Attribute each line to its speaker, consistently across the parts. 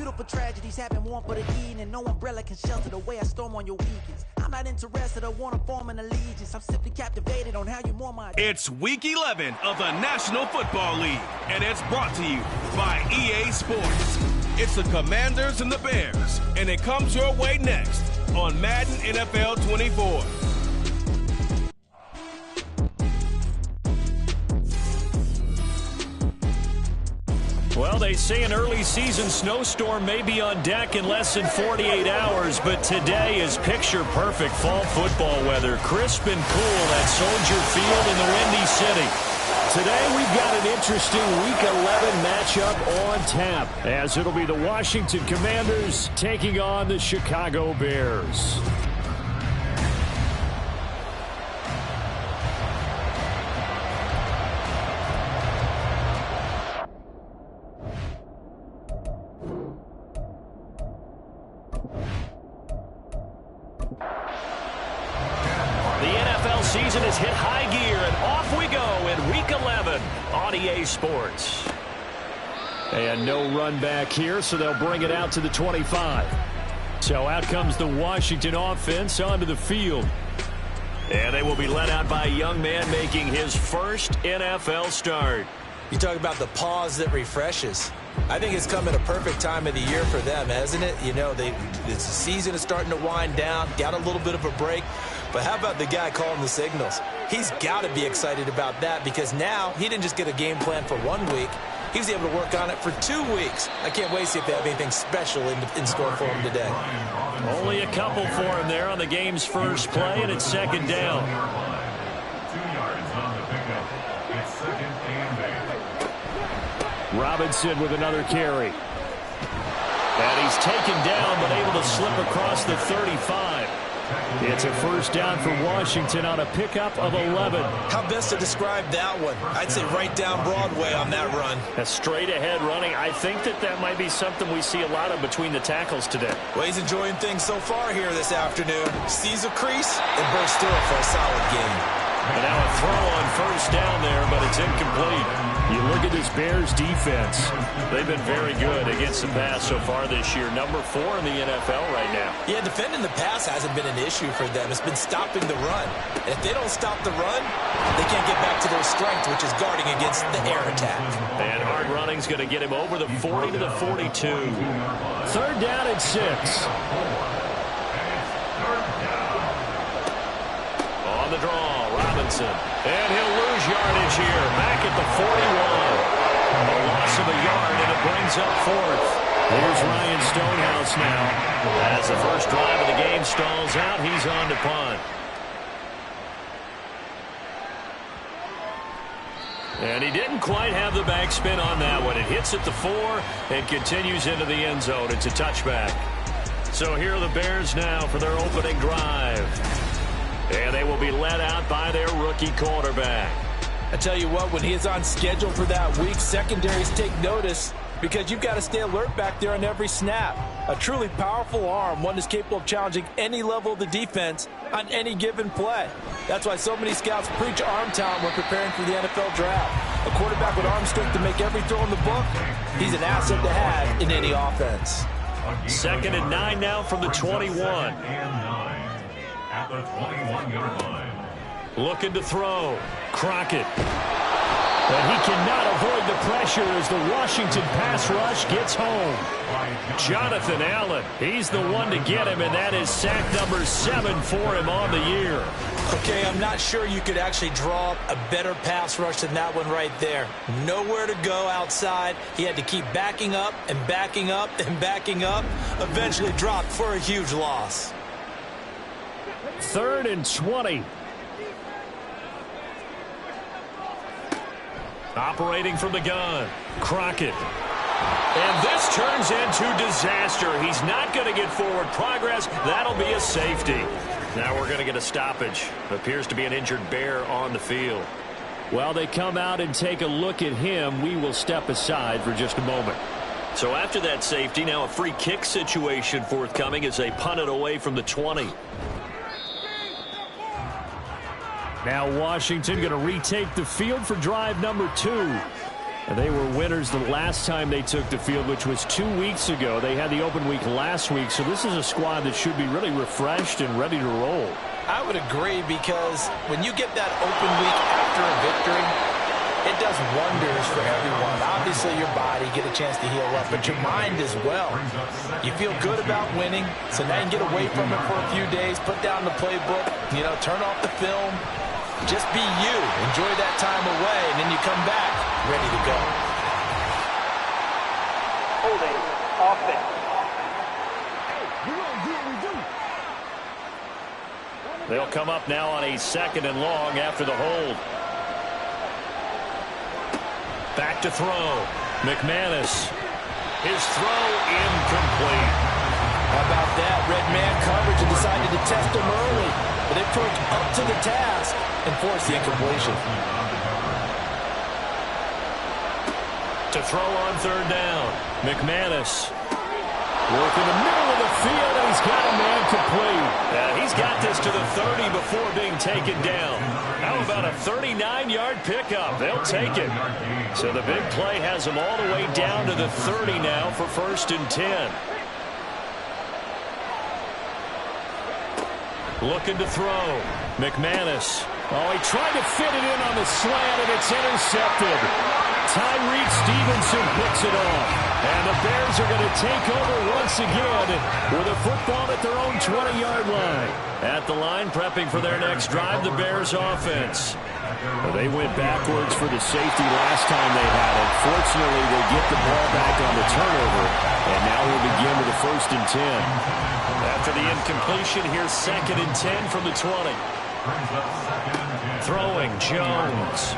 Speaker 1: Beautiful tragedies happen, one for the evening, and no umbrella can shelter the way I storm on your weekends. I'm not interested, I want to form an allegiance. I'm simply captivated on how you more my...
Speaker 2: It's Week 11 of the National Football League, and it's brought to you by EA Sports. It's the Commanders and the Bears, and it comes your way next on Madden NFL 24.
Speaker 3: Well, they say an early season snowstorm may be on deck in less than 48 hours, but today is picture-perfect fall football weather. Crisp and cool at Soldier Field in the Windy City. Today we've got an interesting Week 11 matchup on tap, as it'll be the Washington Commanders taking on the Chicago Bears. Season has hit high gear, and off we go in Week 11 on EA Sports. And no run back here, so they'll bring it out to the 25. So out comes the Washington offense onto the field. And they will be led out by a young man making his first NFL start.
Speaker 4: You talk about the pause that refreshes. I think it's come at a perfect time of the year for them, hasn't it? You know, the season is starting to wind down, got a little bit of a break. But how about the guy calling the signals? He's got to be excited about that, because now he didn't just get a game plan for 1 week. He was able to work on it for 2 weeks. I can't wait to see if they have anything special in store for him today.
Speaker 3: Only a couple for him there on the game's first play, and it's second down.
Speaker 5: 2 yards on the pickup. It's second and 8.
Speaker 3: Robinson with another carry. And he's taken down, but able to slip across the 35. It's a first down for Washington on a pickup of 11.
Speaker 4: How best to describe that one? I'd say right down Broadway on that run.
Speaker 3: A straight-ahead running. I think that might be something we see a lot of between the tackles today.
Speaker 4: Well, he's enjoying things so far here this afternoon. Sees a crease and bursts through it for a solid gain.
Speaker 3: And now a throw on first down there, but it's incomplete. You look at this Bears defense. They've been very good against the pass so far this year. Number 4 in the NFL right now.
Speaker 4: Yeah, defending the pass hasn't been an issue for them. It's been stopping the run. And if they don't stop the run, they can't get back to their strength, which is guarding against the air attack.
Speaker 3: And hard running's going to get him over the 40 to the 42. Third down and 6. On the draw, Robinson. And he'll lose yardage here. Back at the 41. A loss of a yard, and it brings up 4th. Here's Ryan Stonehouse now. As the first drive of the game stalls out, he's on to punt. And he didn't quite have the backspin on that one. It hits at the 4 and continues into the end zone. It's a touchback. So here are the Bears now for their opening drive. And they will be led out by their rookie quarterback.
Speaker 4: I tell you what, when he is on schedule for that week, secondaries take notice, because you've got to stay alert back there on every snap. A truly powerful arm, one that's capable of challenging any level of the defense on any given play. That's why so many scouts preach arm talent when preparing for the NFL draft. A quarterback with arm strength to make every throw in the book, he's an asset to have in any offense.
Speaker 3: Second and 9 now from the 21.
Speaker 5: At the 21-yard line.
Speaker 3: Looking to throw. Crockett. But he cannot avoid the pressure as the Washington pass rush gets home. Jonathan Allen, he's the one to get him, and that is sack number 7 for him on the year.
Speaker 4: Okay, I'm not sure you could actually draw up a better pass rush than that one right there. Nowhere to go outside. He had to keep backing up and backing up and backing up. Eventually dropped for a huge loss.
Speaker 3: Third and 20. Operating from the gun, Crockett. And this turns into disaster. He's not going to get forward progress. That'll be a safety. Now we're going to get a stoppage. Appears to be an injured Bear on the field. While they come out and take a look at him, we will step aside for just a moment. So after that safety, now a free kick situation forthcoming as they punt it away from the 20. Now Washington going to retake the field for drive number 2. They were winners the last time they took the field, which was 2 weeks ago. They had the open week last week, so this is a squad that should be really refreshed and ready to roll.
Speaker 4: I would agree, because when you get that open week after a victory, it does wonders for everyone. Obviously, your body get a chance to heal up, but your mind as well. You feel good about winning, so now you can get away from it for a few days, put down the playbook, turn off the film. Just be you. Enjoy that time away, and then you come back ready to go.
Speaker 6: Holding offense.
Speaker 3: They'll come up now on a 2nd and long after the hold. Back to throw. McManus. His throw incomplete.
Speaker 4: How about that? Red man coverage and decided to test him early. But they proved up to the task and forced the incompletion.
Speaker 3: To throw on 3rd down. McManus. Working the middle of the field, and he's got a man complete. He's got this to the 30 before being taken down. How about a 39-yard pickup? They'll take it. So the big play has him all the way down to the 30 now for 1st and 10. Looking to throw. McManus. Oh, he tried to fit it in on the slant, and it's intercepted. Tyreek Stevenson picks it off. And the Bears are going to take over once again with a football at their own 20-yard line. At the line, prepping for their next drive, the Bears offense. Well, they went backwards for the safety last time they had it. Fortunately, they get the ball back on the turnover. And now we'll begin with a 1st and 10. After the incompletion, here's 2nd and 10 from the 20. Throwing Jones.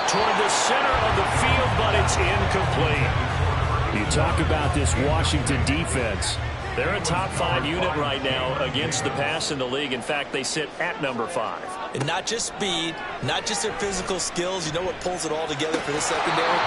Speaker 3: Toward the center of the field, but it's incomplete. You talk about this Washington defense. They're a top 5 unit right now against the pass in the league. In fact, they sit at number 5.
Speaker 4: And not just speed, not just their physical skills. You know what pulls it all together for this secondary?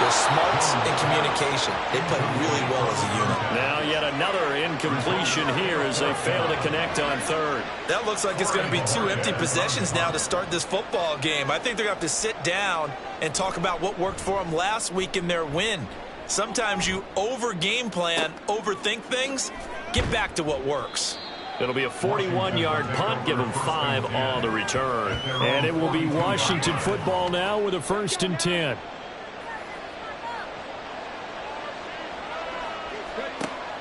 Speaker 4: Their smarts and communication. They play really well as a unit.
Speaker 3: Now yet another incompletion here as they fail to connect on 3rd.
Speaker 4: That looks like it's going to be 2 empty possessions now to start this football game. I think they're going to have to sit down and talk about what worked for them last week in their win. Sometimes you over-game plan, overthink things. Get back to what works.
Speaker 3: It'll be a 41-yard punt, give them 5 on the return. And it will be Washington football now with a 1st and 10.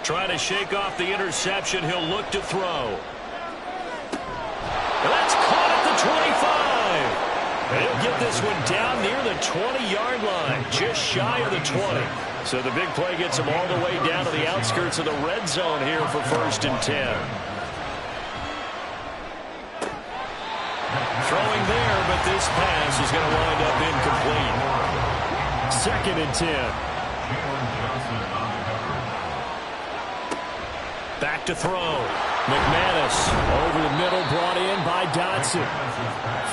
Speaker 3: Trying to shake off the interception. He'll look to throw. That's caught at the 25. He'll get this one down near the 20-yard line, just shy of the 20. So the big play gets him all the way down to the outskirts of the red zone here for 1st and 10. Throwing there, but this pass is going to wind up incomplete. 2nd and 10. Back to throw. McManus over the middle, brought in by Dotson.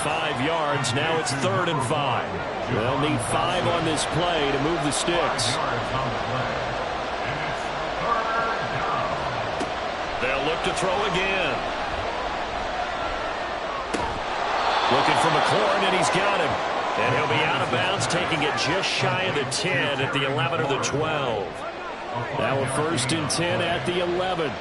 Speaker 3: 5 yards. Now it's 3rd and 5. They'll need 5 on this play to move the sticks. They'll look to throw again. Looking for McLaurin, and he's got him. And he'll be out of bounds, taking it just shy of the 10 at the 11 or the 12. Now a 1st and 10 at the 11.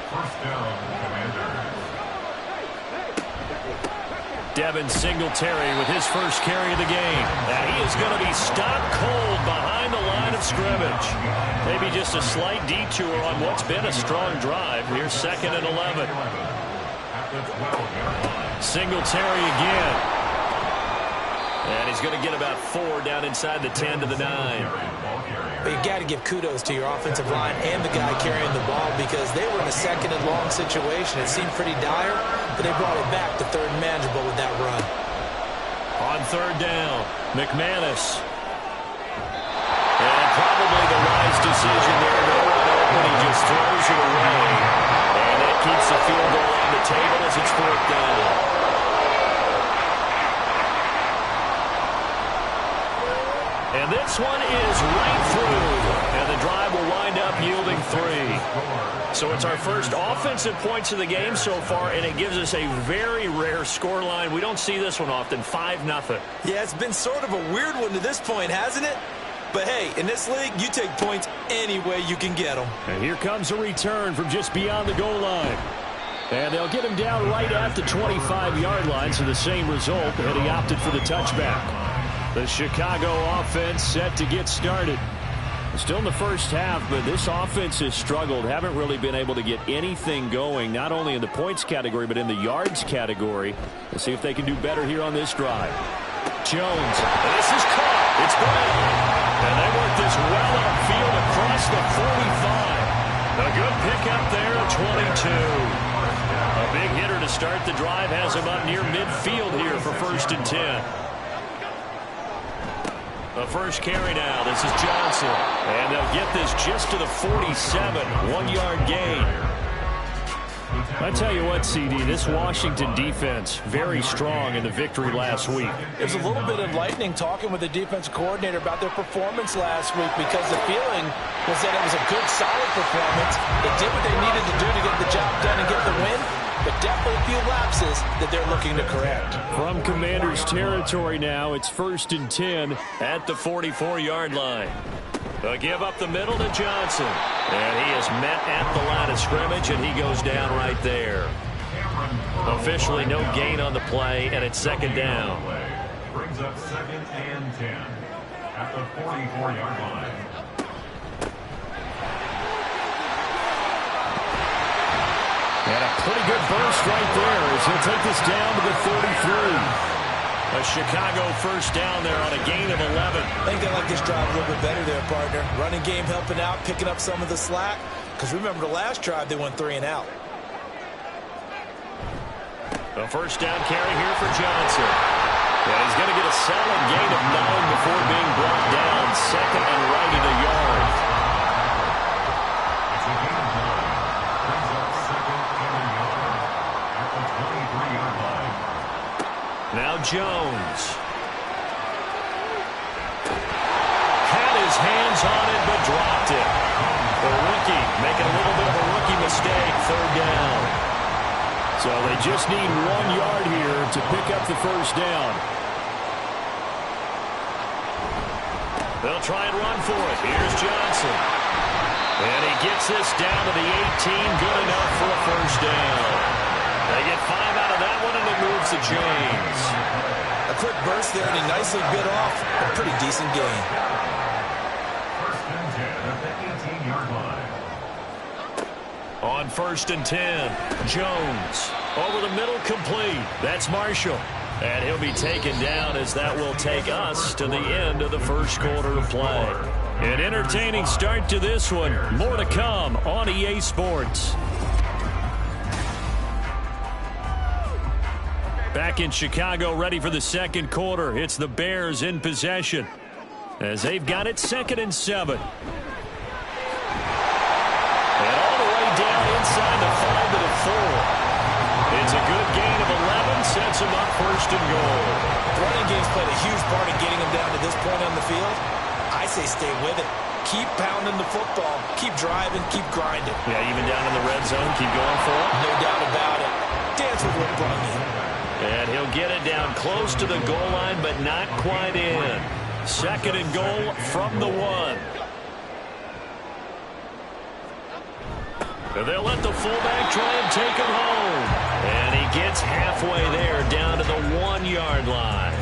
Speaker 3: Devin Singletary with his first carry of the game. And he is going to be stopped cold behind the line of scrimmage. Maybe just a slight detour on what's been a strong drive. Here's 2nd and 11. Singletary again. And he's going to get about 4 down inside the 10 to the 9.
Speaker 4: But you've got to give kudos to your offensive line and the guy carrying the ball, because they were in a 2nd and long situation. It seemed pretty dire, but they brought it back to 3rd and manageable with that run.
Speaker 3: On 3rd down, McManus. And probably the wise decision there. No one open, he just throws it away. And that keeps the field goal on the table as it's 4th down. And this one is right through. And the drive will wind up yielding 3. So it's our first offensive points of the game so far, and it gives us a very rare scoreline. We don't see this one often, 5-0.
Speaker 4: Yeah, it's been sort of a weird one to this point, hasn't it? But hey, in this league, you take points any way you can get them.
Speaker 3: And here comes a return from just beyond the goal line. And they'll get him down right at the 25-yard line, so the same result, and he opted for the touchback. The Chicago offense set to get started. Still in the first half, but this offense has struggled. Haven't really been able to get anything going, not only in the points category, but in the yards category. We'll see if they can do better here on this drive. Jones. This is caught. It's Brown. And they work this well upfield across the 45. A good pickup there at 22. A big hitter to start the drive has him up near midfield here for 1st and 10. The first carry now. This is Johnson. And they'll get this just to the 47. 1-yard gain. I tell you what, CD, this Washington defense, very strong in the victory last week.
Speaker 4: There's a little bit of lightning talking with the defensive coordinator about their performance last week, because the feeling was that it was a good, solid performance. They did what they needed to do to get the job done and get the win, but definitely a few lapses that they're looking to correct.
Speaker 3: From Commanders territory now, it's 1st and 10 at the 44-yard line. They'll give up the middle to Johnson. And he is met at the line of scrimmage, and he goes down right there. Officially no gain on the play, and it's 2nd down.
Speaker 5: Brings up 2nd and 10 at the 44-yard line.
Speaker 3: And a pretty good burst right there as he'll take this down to the 33. A Chicago first down there on a gain of 11.
Speaker 4: I think they like this drive a little bit better there, partner. Running game helping out, picking up some of the slack. Because remember the last drive, they went 3 and out.
Speaker 3: A first down carry here for Johnson. And he's going to get a solid gain of 9 before being brought down. 2nd and right at a yard.
Speaker 5: It's a gain of 9. Brings up 2nd and a yard at the 23-yard line.
Speaker 3: Now Jones. Had his hands on it, but dropped it. The rookie making a little bit of a rookie mistake. 3rd down. So they just need 1 yard here to pick up the first down. They'll try and run for it. Here's Johnson. And he gets this down to the 18. Good enough for a first down. They get 5 out of that one, and it moves the chains.
Speaker 4: A quick burst there, and he nicely bit off a pretty decent gain.
Speaker 5: 1st and 10 at the 18-yard line.
Speaker 3: On 1st and 10, Jones over the middle, complete. That's Marshall. And he'll be taken down as that will take us to the end of the first quarter of play. An entertaining start to this one. More to come on EA Sports. Back in Chicago, ready for the 2nd quarter. It's the Bears in possession as they've got it 2nd and 7. And all the way down inside the 5 to the 4. It's a good gain of 11, sets him up 1st and goal.
Speaker 4: The running game's played a huge part in getting him down to this point on the field. I say stay with it. Keep pounding the football. Keep driving. Keep grinding.
Speaker 3: Yeah, even down in the red zone, keep going for it.
Speaker 4: No doubt about it. Dance with what brought you.
Speaker 3: And he'll get it down close to the goal line, but not quite in. 2nd and goal from the 1. And they'll let the fullback try and take him home. And he gets halfway there, down to the 1-yard line.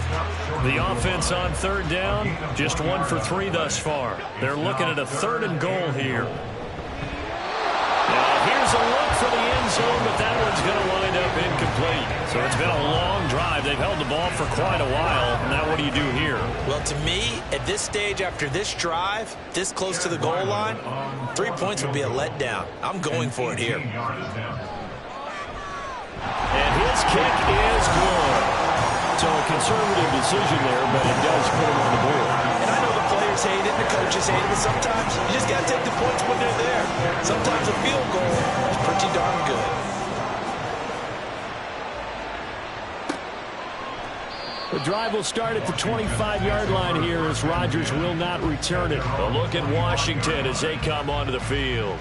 Speaker 3: The offense on 3rd down, just 1 for 3 thus far. They're looking at a 3rd and goal here. Now here's a look for the end zone, but that one's going to wind up incomplete. So it's been a long drive. They've held the ball for quite a while. Now what do you do here?
Speaker 4: Well, to me, at this stage, after this drive, this close to the goal line, 3 points would be a letdown. I'm going for it here.
Speaker 3: And his kick is good. So a conservative decision there, but it does put him on the board.
Speaker 4: And I know the players hate it, the coaches hate it, but sometimes you just got to take the points when they're there. Sometimes a field goal is pretty darn good.
Speaker 3: The drive will start at the 25-yard line here as Rodgers will not return it. A look at Washington as they come onto the field.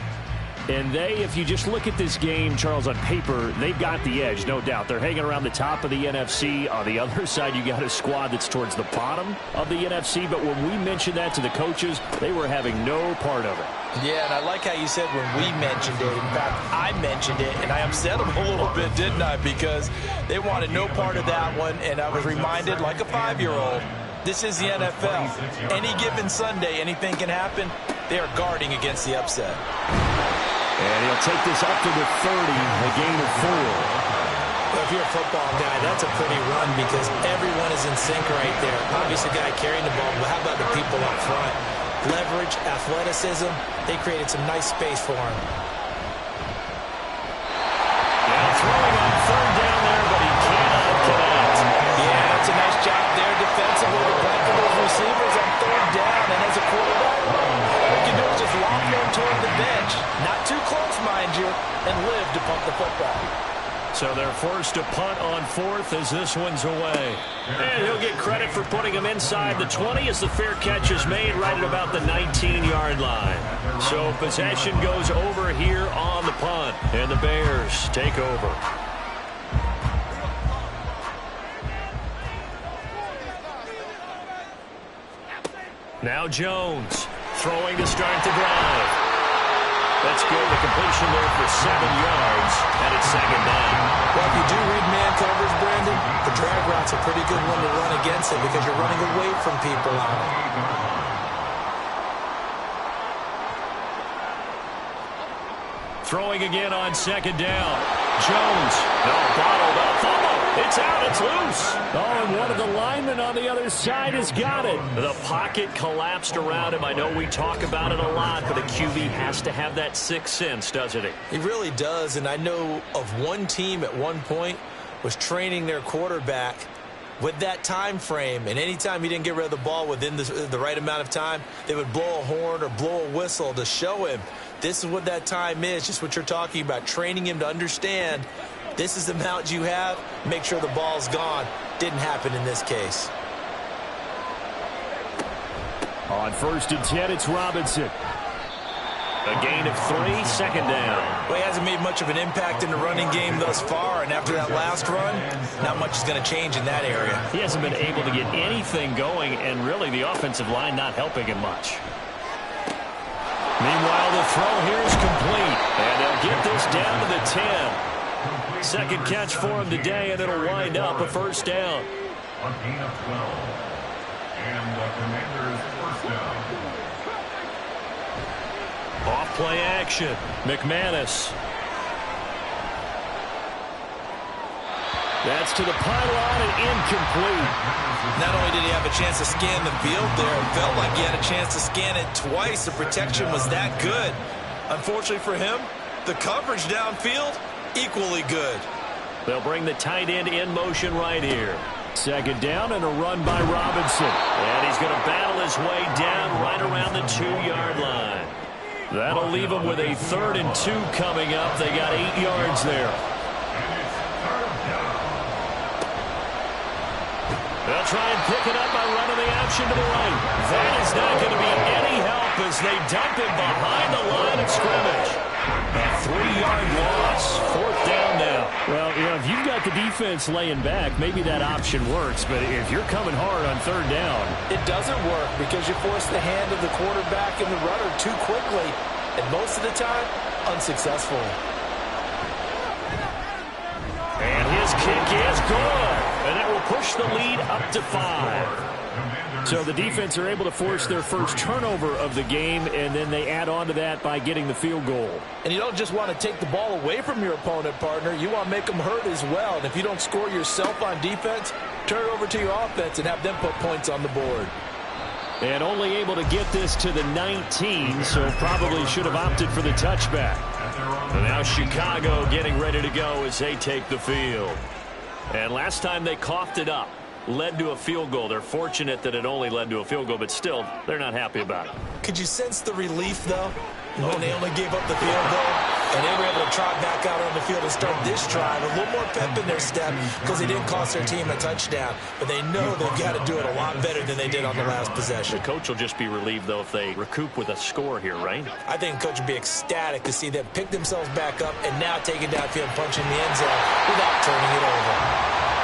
Speaker 3: And if you just look at this game, Charles, on paper, they've got the edge, no doubt. They're hanging around the top of the NFC. On the other side, you got a squad that's towards the bottom of the NFC. But when we mentioned that to the coaches, they were having no part of it.
Speaker 4: Yeah, and I like how you said when we mentioned it. In fact, I mentioned it, and I upset them a little bit, didn't I? Because they wanted no part of that one, and I was reminded, like a 5-year-old, this is the NFL. Any given Sunday, anything can happen. They are guarding against the upset.
Speaker 3: And he'll take this up to the 30, a gain of 4.
Speaker 7: Well, if you're a football guy, that's a pretty run because everyone is in sync right there. Obviously, the guy carrying the ball, but how about the people up front? Leverage, athleticism, they created some nice space for him.
Speaker 3: Now throwing on third down there, but he cannot connect.
Speaker 4: Yeah, that's a nice job there defensively to play for those receivers on third down. And as a quarterback, what you can do is just lock them toward the bench, not too close, mind you, and live to punt the football.
Speaker 3: So they're forced to punt on fourth as this one's away. And he'll get credit for putting him inside the 20 as the fair catch is made right at about the 19-yard line. So possession goes over here on the punt, and the Bears take over. Now Jones throwing to start the drive. That's good. The completion there for 7 yards, and it's second down.
Speaker 7: Well, if you do read man coverage, Brandon, the drag route's a pretty good one to run against it because you're running away from people on it.
Speaker 3: Throwing again on second down. Jones. No, bottled up. Fumble. It's out. It's loose. Oh, and one of the linemen on the other side has got it. The pocket collapsed around him. I know we talk about it a lot, but a QB has to have that sixth sense, doesn't he?
Speaker 7: He really does, and I know of one team at one point was training their quarterback with that time frame, and anytime he didn't get rid of the ball within the right amount of time, they would blow a horn or blow a whistle to show him this is what that time is, just what you're talking about, training him to understand this is the amount you have, make sure the ball's gone. Didn't happen in this case.
Speaker 3: On 1st and 10, it's Robinson. A gain of 3, second down.
Speaker 4: Well, he hasn't made much of an impact in the running game thus far, and after that last run, not much is going to change in that area.
Speaker 3: He hasn't been able to get anything going, and really the offensive line not helping him much. Meanwhile, the throw here is complete, and they'll get this down to the 10. Second catch for him today, and it'll wind up a first down.
Speaker 5: A gain of 12. And the Commanders first down.
Speaker 3: Off play action. McManus. That's to the pylon and incomplete.
Speaker 4: Not only did he have a chance to scan the field there, it felt like he had a chance to scan it twice. The protection was that good. Unfortunately for him, the coverage downfield, equally good.
Speaker 3: They'll bring the tight end in motion right here. Second down and a run by Robinson. And he's going to battle his way down right around the 2-yard line. That'll leave him with a 3rd and 2 coming up. They got 8 yards there. They'll try and pick it up by running the option to the right. That is not going to be any help as they dump him behind the line of scrimmage. A 3-yard loss. 4th down now. Well, you know, if you've got the defense laying back, maybe that option works. But if you're coming hard on 3rd down,
Speaker 7: it doesn't work because you force the hand of the quarterback and the runner too quickly. And most of the time, unsuccessful.
Speaker 3: And his kick is good. And that will push the lead up to 5. So the defense are able to force their first turnover of the game, and then they add on to that by getting the field goal.
Speaker 4: And you don't just want to take the ball away from your opponent, partner. You want to make them hurt as well. And if you don't score yourself on defense, turn it over to your offense and have them put points on the board.
Speaker 3: And only able to get this to the 19, so probably should have opted for the touchback. And now Chicago getting ready to go as they take the field. And last time they coughed it up, led to a field goal. They're fortunate that it only led to a field goal, but still, they're not happy about it.
Speaker 7: Could you sense the relief, though, when they only gave up the field goal? and they were able to trot back out on the field and start this drive. A little more pep in their step because they didn't cost their team a touchdown. But they know they've got to do it a lot better than they did on the last possession.
Speaker 3: The coach will just be relieved, though, if they recoup with a score here, right?
Speaker 7: I think the coach would be ecstatic to see them pick themselves back up and now take it downfield and punch in the end zone without turning it over.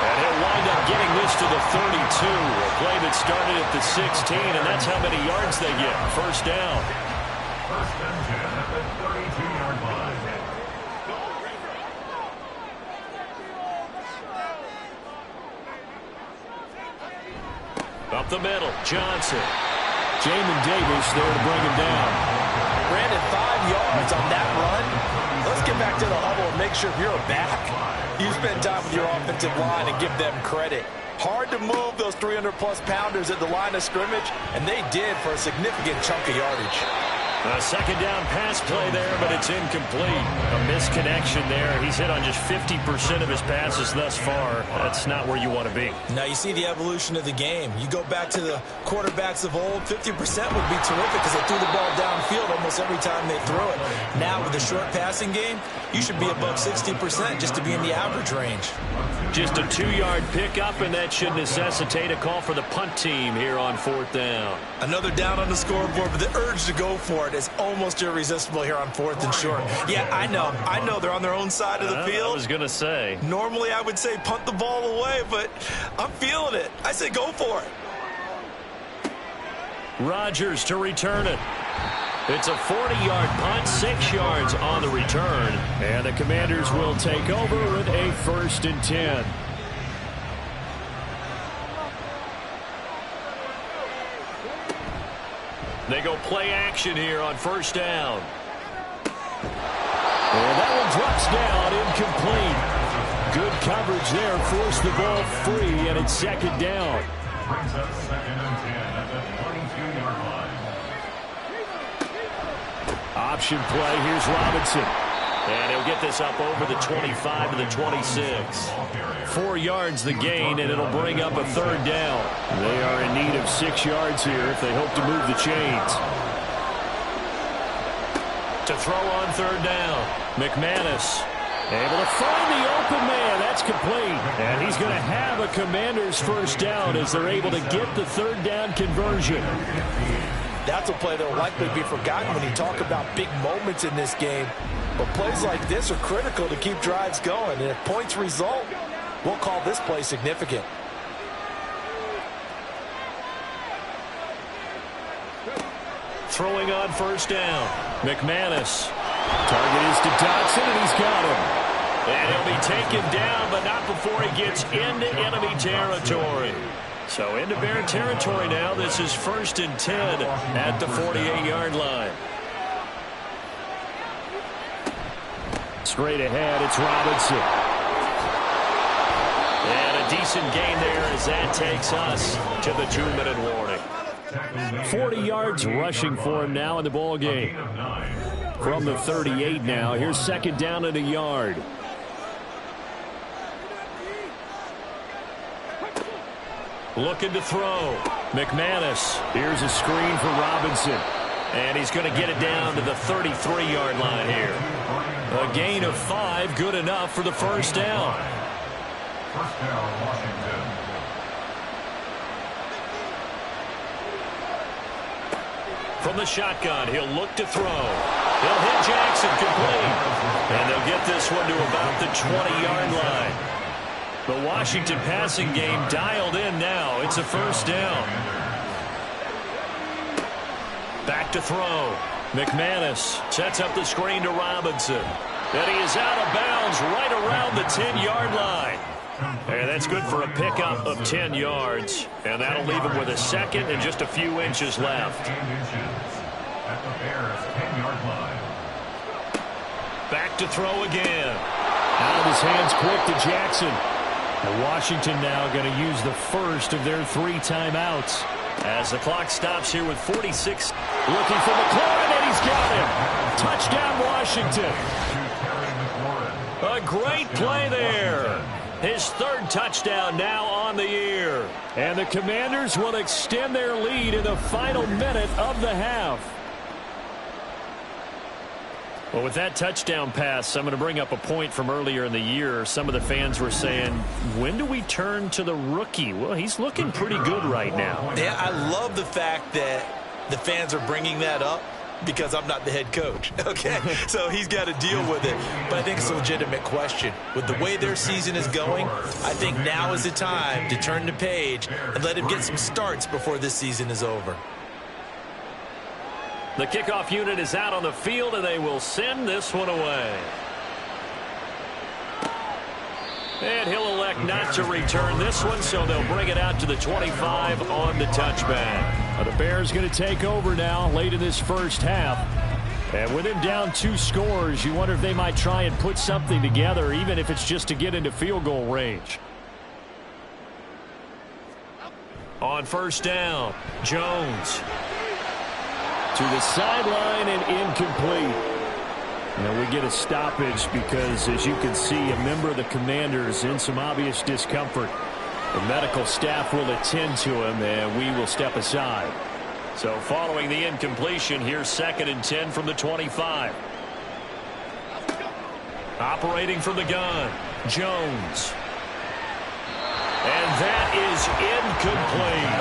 Speaker 3: And he'll wind up getting this to the 32. A play that started at the 16, and that's how many yards they get. First down.
Speaker 5: First and 10 at the 32-yard line.
Speaker 3: Up the middle, Johnson. Jamin Davis there to bring him down.
Speaker 7: Brandon, 5 yards on that run. Let's get back to the huddle and make sure if you're a back, you spend time with your offensive line and give them credit. Hard to move those 300-plus pounders at the line of scrimmage, and they did for a significant chunk of yardage.
Speaker 3: A second down pass play there, but it's incomplete. A misconnection there. He's hit on just 50% of his passes thus far. That's not where you want to be.
Speaker 7: Now you see the evolution of the game. You go back to the quarterbacks of old, 50% would be terrific because they threw the ball downfield almost every time they threw it. Now with the short passing game, you should be above 60% just to be in the average range.
Speaker 3: Just a 2-yard pickup, and that should necessitate a call for the punt team here on 4th down.
Speaker 7: Another down on the scoreboard, but the urge to go for it is almost irresistible here on 4th and short. Yeah, I know they're on their own side of the field.
Speaker 3: I was going to say.
Speaker 7: Normally I would say punt the ball away, but I'm feeling it. I say go for it.
Speaker 3: Rodgers to return it. It's a 40-yard punt, 6 yards on the return. And the Commanders will take over with a 1st and 10. They go play action here on 1st down. And that one drops down, incomplete. Good coverage there, forced the ball free, and it's 2nd down.
Speaker 5: Brings up 2nd and 10 at the 22-yard line.
Speaker 3: Option play, here's Robinson. And he'll get this up over the 25 to the 26. 4 yards the gain, and it'll bring up a 3rd down. They are in need of 6 yards here if they hope to move the chains. To throw on 3rd down, McManus able to find the open man. That's complete. And he's going to have a Commanders 1st down as they're able to get the 3rd down conversion.
Speaker 7: That's a play that will likely be forgotten when you talk about big moments in this game. But plays like this are critical to keep drives going. And if points result, we'll call this play significant.
Speaker 3: Throwing on 1st down, McManus. Target is to Dotson, and he's got him. And he'll be taken down, but not before he gets into enemy territory. So into Bear territory now. This is 1st and 10 at the 48-yard line. Straight ahead, it's Robinson. And a decent gain there as that takes us to the 2-minute warning. 40 yards rushing for him now in the ball game. From the 38 now, here's 2nd down and a yard. Looking to throw. McManus. Here's a screen for Robinson. And he's going to get it down to the 33-yard line here. A gain of 5, good enough for the 1st down.
Speaker 5: 1st down, Washington.
Speaker 3: From the shotgun, he'll look to throw. He'll hit Jackson complete. And they'll get this one to about the 20-yard line. The Washington passing game dialed in now. It's a 1st down. Back to throw. McManus sets up the screen to Robinson. And he is out of bounds right around the 10-yard line. And that's good for a pickup of 10 yards. And that'll leave him with a 2nd and just a few inches left.
Speaker 5: At the Bears' 10-yard line.
Speaker 3: Back to throw again. Out of his hands quick to Jackson. And Washington now going to use the first of their 3 timeouts. As the clock stops here with 46. Looking for McLaurin, and he's got him. Touchdown, Washington. A great play there. His 3rd touchdown now on the year. And the Commanders will extend their lead in the final minute of the half. Well, with that touchdown pass, I'm going to bring up a point from earlier in the year. Some of the fans were saying, when do we turn to the rookie? Well, he's looking pretty good right now.
Speaker 7: Yeah, I love the fact that the fans are bringing that up because I'm not the head coach, okay? So he's got to deal with it. But I think it's a legitimate question. With the way their season is going, I think now is the time to turn the page and let him get some starts before this season is over.
Speaker 3: The kickoff unit is out on the field, and they will send this one away. And he'll elect not to return this one, so they'll bring it out to the 25 on the touchback. The Bears going to take over now late in this first half. And with him down 2 scores, you wonder if they might try and put something together, even if it's just to get into field goal range. On first down, Jones. To the sideline and incomplete. Now we get a stoppage because, as you can see, a member of the Commanders in some obvious discomfort. The medical staff will attend to him, and we will step aside. So following the incompletion, here's 2nd and 10 from the 25. Operating from the gun, Jones. And that is incomplete.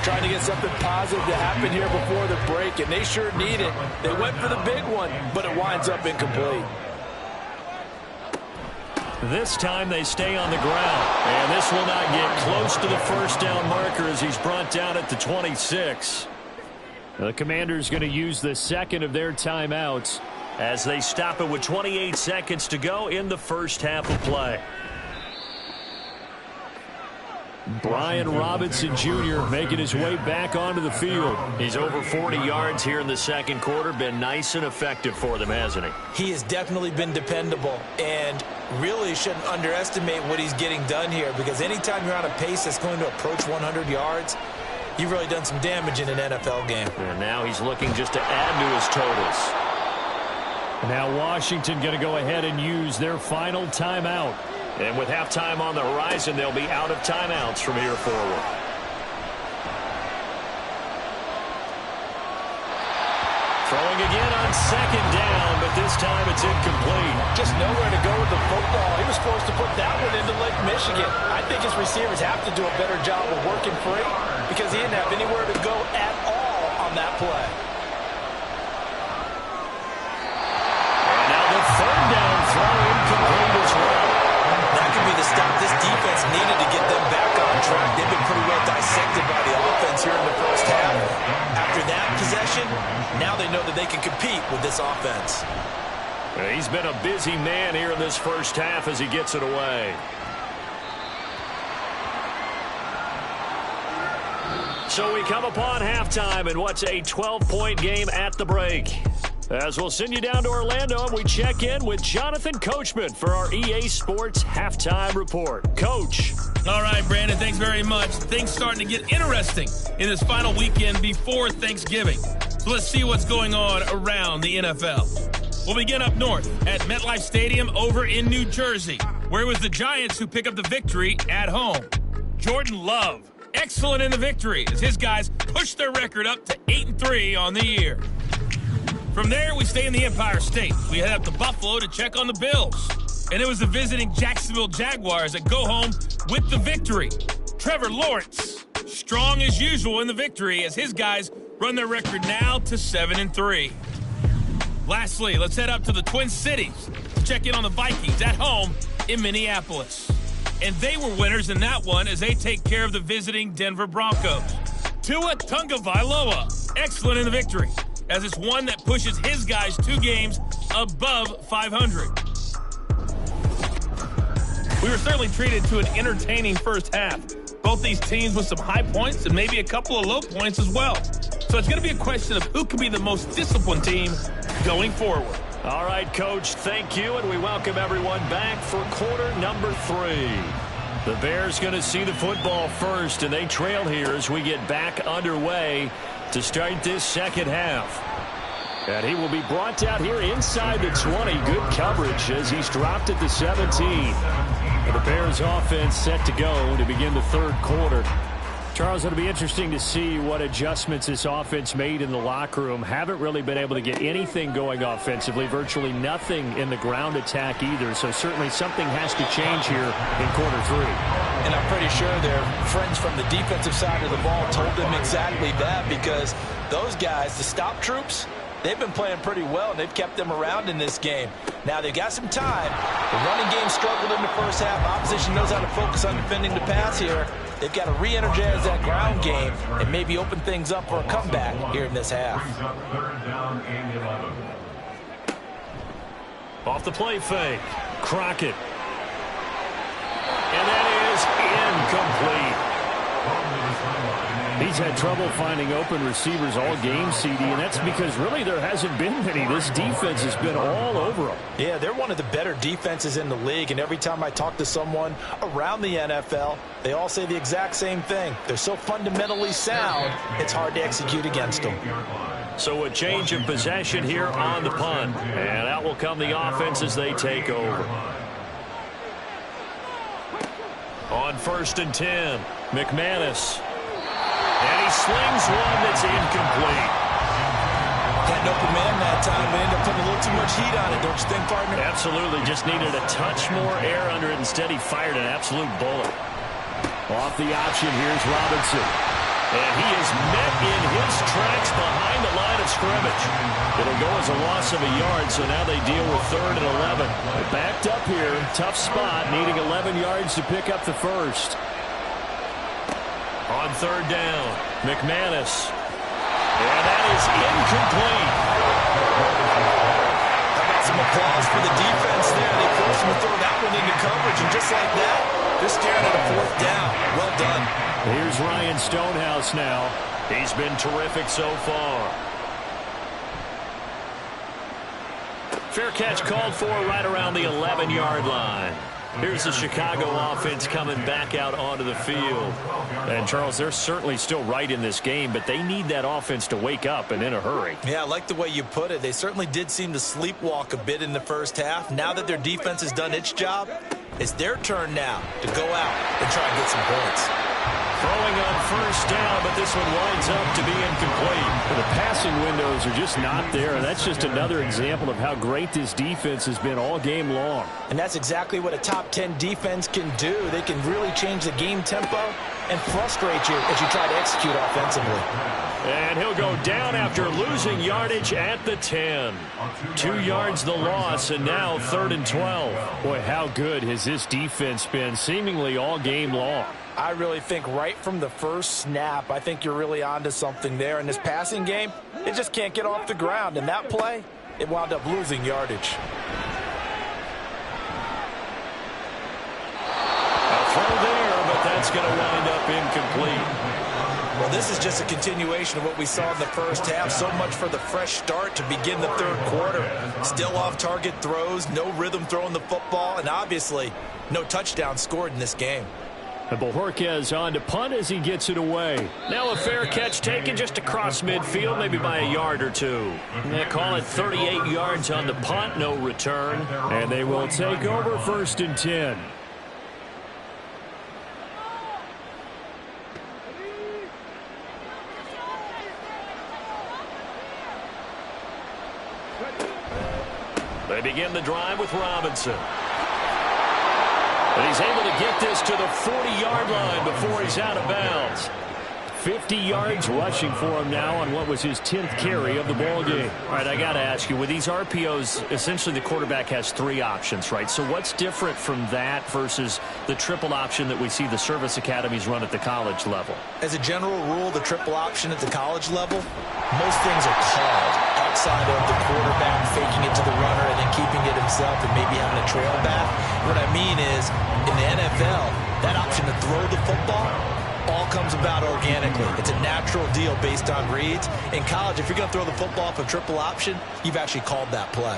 Speaker 4: Trying to get something positive to happen here before the break, and they sure need it. They went for the big one, but it winds up incomplete.
Speaker 3: This time they stay on the ground, and this will not get close to the first down marker as he's brought down at the 26. The Commanders going to use the second of their timeouts as they stop it with 28 seconds to go in the first half of play. Brian Robinson Jr. making his way back onto the field. He's over 40 yards here in the second quarter. Been nice and effective for them, hasn't he?
Speaker 7: He has definitely been dependable, and really shouldn't underestimate what he's getting done here, because anytime you're on a pace that's going to approach 100 yards, you've really done some damage in an NFL game.
Speaker 3: And now he's looking just to add to his totals. Now Washington going to go ahead and use their final timeout. And with halftime on the horizon, they'll be out of timeouts from here forward. Throwing again on 2nd down, but this time it's incomplete.
Speaker 4: Just nowhere to go with the football. He was forced to put that one into Lake Michigan. I think his receivers have to do a better job of working free because he didn't have anywhere to go at all on that play.
Speaker 3: And now the 3rd down throw incomplete as well.
Speaker 7: That could be the stop this defense needed to get them back on track. They've been pretty well dissected by the offense here in the first half. After that possession, now they know that they can compete with this offense.
Speaker 3: He's been a busy man here in this first half as he gets it away. So we come upon halftime in what's a 12-point game at the break. As we'll send you down to Orlando, and we check in with Jonathan Coachman for our EA Sports Halftime Report. Coach.
Speaker 8: All right, Brandon, thanks very much. Things starting to get interesting in this final weekend before Thanksgiving. So let's see what's going on around the NFL. We'll begin up north at MetLife Stadium over in New Jersey, where it was the Giants who pick up the victory at home. Jordan Love, excellent in the victory as his guys push their record up to 8-3 on the year. From there, we stay in the Empire State. We head up to Buffalo to check on the Bills. And it was the visiting Jacksonville Jaguars that go home with the victory. Trevor Lawrence, strong as usual in the victory as his guys run their record now to 7-3. Lastly, let's head up to the Twin Cities to check in on the Vikings at home in Minneapolis. And they were winners in that one as they take care of the visiting Denver Broncos. Tua Tagovailoa, excellent in the victory, as it's one that pushes his guys 2 games above 500. We were certainly treated to an entertaining first half. Both these teams with some high points and maybe a couple of low points as well. So it's going to be a question of who can be the most disciplined team going forward.
Speaker 3: All right, Coach, thank you, and we welcome everyone back for quarter number 3. The Bears going to see the football first, and they trail here as we get back underway to start this second half. And he will be brought out here inside the 20. Good coverage as he's dropped at the 17. And the Bears offense set to go to begin the third quarter. Charles, it'll be interesting to see what adjustments this offense made in the locker room. Haven't really been able to get anything going offensively, virtually nothing in the ground attack either. So certainly something has to change here in quarter 3.
Speaker 4: And I'm pretty sure their friends from the defensive side of the ball told them exactly that, because those guys, the stop troops, they've been playing pretty well, and they've kept them around in this game. Now, they've got some time. The running game struggled in the first half. Opposition knows how to focus on defending the pass here. They've got to re-energize that ground game and maybe open things up for a comeback here in this half.
Speaker 3: Off the play fake. Crockett. And that is incomplete. He's had trouble finding open receivers all game, CD, and that's because really there hasn't been many. This defense has been all over them.
Speaker 4: Yeah, they're one of the better defenses in the league, and every time I talk to someone around the NFL, they all say the exact same thing. They're so fundamentally sound, it's hard to execute against them.
Speaker 3: So a change of possession here on the punt, and out will come the offense as they take over. On 1st and 10, McManus. And he slings one that's incomplete.
Speaker 4: Had no command that time, but ended up putting a little too much heat on it, don't you think, partner?
Speaker 3: Absolutely. Just needed a touch more air under it. Instead, he fired an absolute bullet. Off the option, here's Robinson. And he is met in his tracks behind the line of scrimmage. It'll go as a loss of a yard, so now they deal with 3rd and 11. They're backed up here. Tough spot, needing 11 yards to pick up the first. On 3rd down, McManus. And that is incomplete.
Speaker 4: How about some applause for the defense there? They forced him to throw that one into coverage, and just like that, they're staring at a 4th down. Well done.
Speaker 3: Here's Ryan Stonehouse now. He's been terrific so far. Fair catch called for right around the 11-yard line. Here's the Chicago offense coming back out onto the field. And, Charles, they're certainly still right in this game, but they need that offense to wake up and in a hurry.
Speaker 4: Yeah, I like the way you put it. They certainly did seem to sleepwalk a bit in the first half. Now that their defense has done its job, it's their turn now to go out and try and get some points.
Speaker 3: Throwing on 1st down, but this one winds up to be incomplete. The passing windows are just not there, and that's just another example of how great this defense has been all game long.
Speaker 4: And that's exactly what a top 10 defense can do. They can really change the game tempo and frustrate you as you try to execute offensively.
Speaker 3: And he'll go down after losing yardage at the 10. 2 yards the loss, and now 3rd and 12. Boy, how good has this defense been seemingly all game long?
Speaker 4: I really think right from the first snap, I think you're really onto something there. In this passing game, it just can't get off the ground. And that play, it wound up losing yardage.
Speaker 3: A throw there, but that's going to wind up incomplete.
Speaker 4: Well, this is just a continuation of what we saw in the first half. So much for the fresh start to begin the 3rd quarter. Still off-target throws, no rhythm throwing the football, and obviously no touchdown scored in this game.
Speaker 3: And Bojorquez on to punt as he gets it away. Now a fair catch taken just across midfield, maybe by a yard or 2. And they call it 38 yards on the punt, no return. And they will take over 1st and 10. They begin the drive with Robinson. And he's able to get this to the 40-yard line before he's out of bounds. 50 yards rushing for him now on what was his 10th carry of the ball game. All right, I got to ask you, with these RPOs, essentially the quarterback has 3 options, right? So what's different from that versus the triple option that we see the service academies run at the college level?
Speaker 4: As a general rule, the triple option at the college level, most things are called outside of the quarterback faking it to the runner and then keeping it himself and maybe having a trail back. What I mean is, in the NFL, that option to throw the football all comes about organically. It's a natural deal based on reads. In college, if you're going to throw the football off a triple option, you've actually called that play.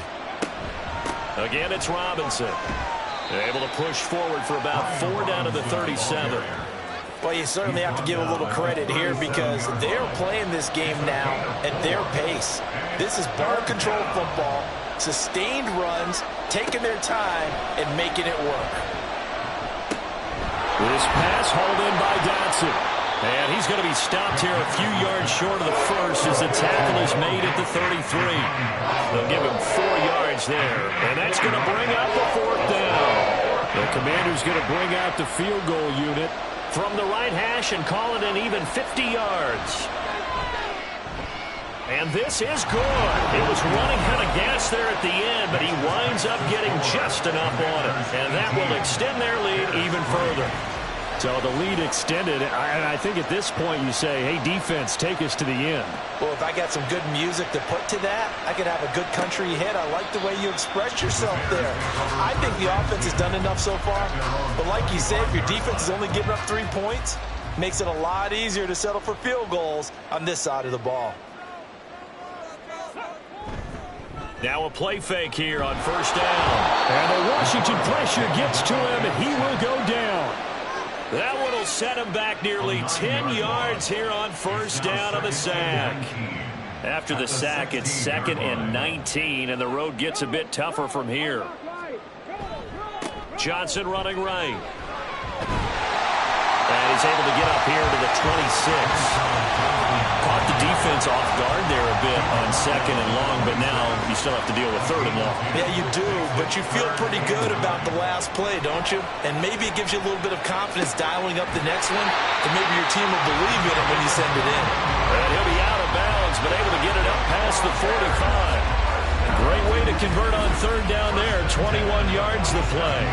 Speaker 3: Again, it's Robinson. Able to push forward for about 4 down to the 37.
Speaker 4: Well, you certainly have to give a little credit here because they're playing this game now at their pace. This is ball control football, sustained runs, taking their time, and making it work.
Speaker 3: This pass hauled in by Dotson. And he's going to be stopped here a few yards short of the first as the tackle is made at the 33. They'll give him 4 yards there, and that's going to bring up a 4th down. The Commanders going to bring out the field goal unit from the right hash and call it an even 50 yards. And this is good. It was running kind of gas there at the end, but he winds up getting just enough on it. And that will extend their lead even further. So the lead extended, and I think at this point you say, hey, defense, take us to the end.
Speaker 7: Well, if I got some good music to put to that, I could have a good country hit. I like the way you express yourself there. I think the offense has done enough so far. But like you said, if your defense is only giving up 3 points, it makes it a lot easier to settle for field goals on this side of the ball.
Speaker 3: Now a play fake here on 1st down. And the Washington pressure gets to him, and he will go down. That one will set him back nearly 10 yards here on 1st down of the sack. After the sack, it's 2nd and 19, and the road gets a bit tougher from here. Johnson running right. And he's able to get up here to the 26. Caught the defense off guard there a bit on 2nd and long, but now you still have to deal with 3rd and long.
Speaker 7: Yeah, you do, but you feel pretty good about the last play, don't you? And maybe it gives you a little bit of confidence dialing up the next one, and maybe your team will believe in it when you send it in.
Speaker 3: And he'll be out of bounds, but able to get it up past the 45. Great way to convert on 3rd down there, 21 yards the play.